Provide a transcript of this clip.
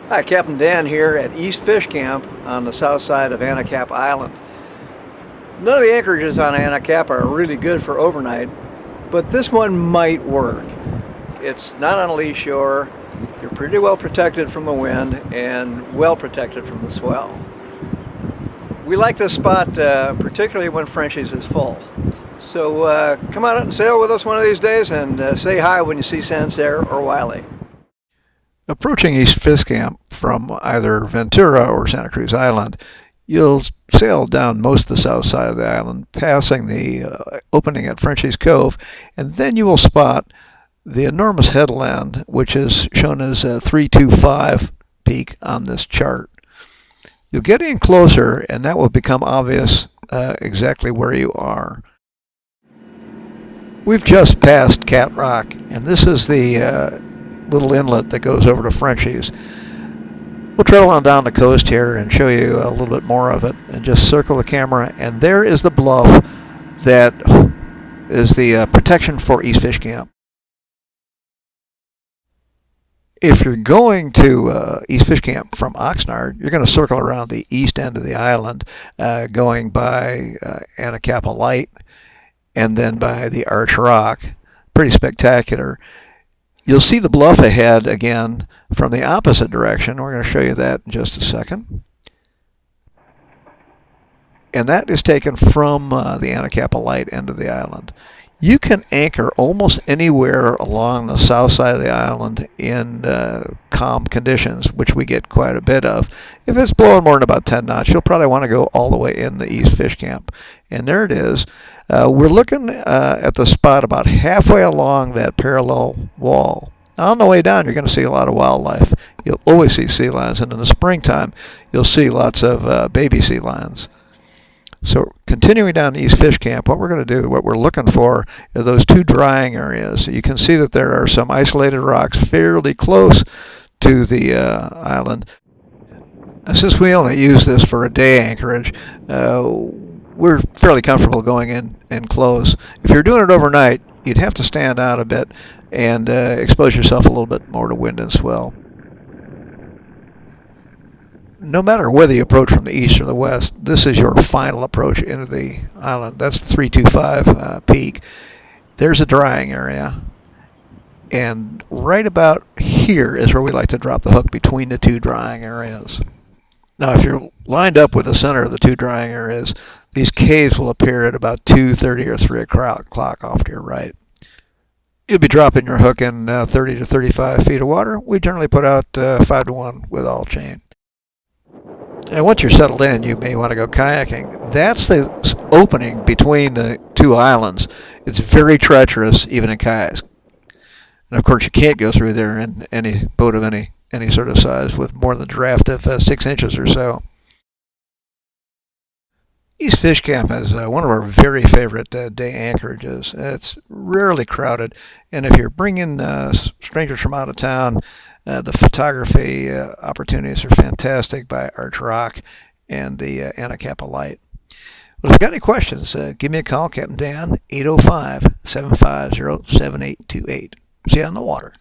Hi, Captain Dan here at East Fish Camp on the south side of Anacapa Island. None of the anchorages on Anacapa are really good for overnight, but this one might work. It's not on a lee shore, you're pretty well protected from the wind and well protected from the swell. We like this spot particularly when Frenchies is full. So come out and sail with us one of these days and say hi when you see Sancerre or Wiley. Approaching East Fish Camp from either Ventura or Santa Cruz Island, you'll sail down most of the south side of the island, passing the opening at Frenchie's Cove, and then you will spot the enormous headland, which is shown as a 325 peak on this chart. You'll get in closer, and that will become obvious exactly where you are. We've just passed Cat Rock, and this is the little inlet that goes over to Frenchie's. We'll travel on down the coast here and show you a little bit more of it, and just circle the camera, and there is the bluff that is the protection for East Fish Camp. If you're going to East Fish Camp from Oxnard, you're going to circle around the east end of the island, going by Anacapa Light and then by the Arch Rock. Pretty spectacular. You'll see the bluff ahead again from the opposite direction. We're going to show you that in just a second. And that is taken from the Anacapa Light end of the island. You can anchor almost anywhere along the south side of the island in calm conditions, which we get quite a bit of. If it's blowing more than about 10 knots, you'll probably want to go all the way in the East Fish Camp. And there it is. We're looking at the spot about halfway along that parallel wall. On the way down, you're going to see a lot of wildlife. You'll always see sea lions, and in the springtime, you'll see lots of baby sea lions. So continuing down to East Fish Camp, what we're going to do, what we're looking for, are those two drying areas. You can see that there are some isolated rocks fairly close to the island. Since we only use this for a day anchorage, we're fairly comfortable going in and close. If you're doing it overnight, you'd have to stand out a bit and expose yourself a little bit more to wind and swell. No matter whether you approach from the east or the west, this is your final approach into the island. That's the 325 peak. There's a drying area. And right about here is where we like to drop the hook between the two drying areas. Now, if you're lined up with the center of the two drying areas, these caves will appear at about 2:30 or 3 o'clock off to your right. You'll be dropping your hook in 30 to 35 feet of water. We generally put out 5 to 1 with all chain. And once you're settled in, you may want to go kayaking. That's the opening between the two islands. It's very treacherous, even in kayaks. And of course, you can't go through there in any boat of any sort of size with more than a draft of 6 inches or so. East Fish Camp is one of our very favorite day anchorages. It's rarely crowded, and if you're bringing strangers from out of town, the photography opportunities are fantastic by Arch Rock and the Anacapa Light. Well, if you've got any questions, give me a call, Captain Dan, 805-750-7828. See you on the water.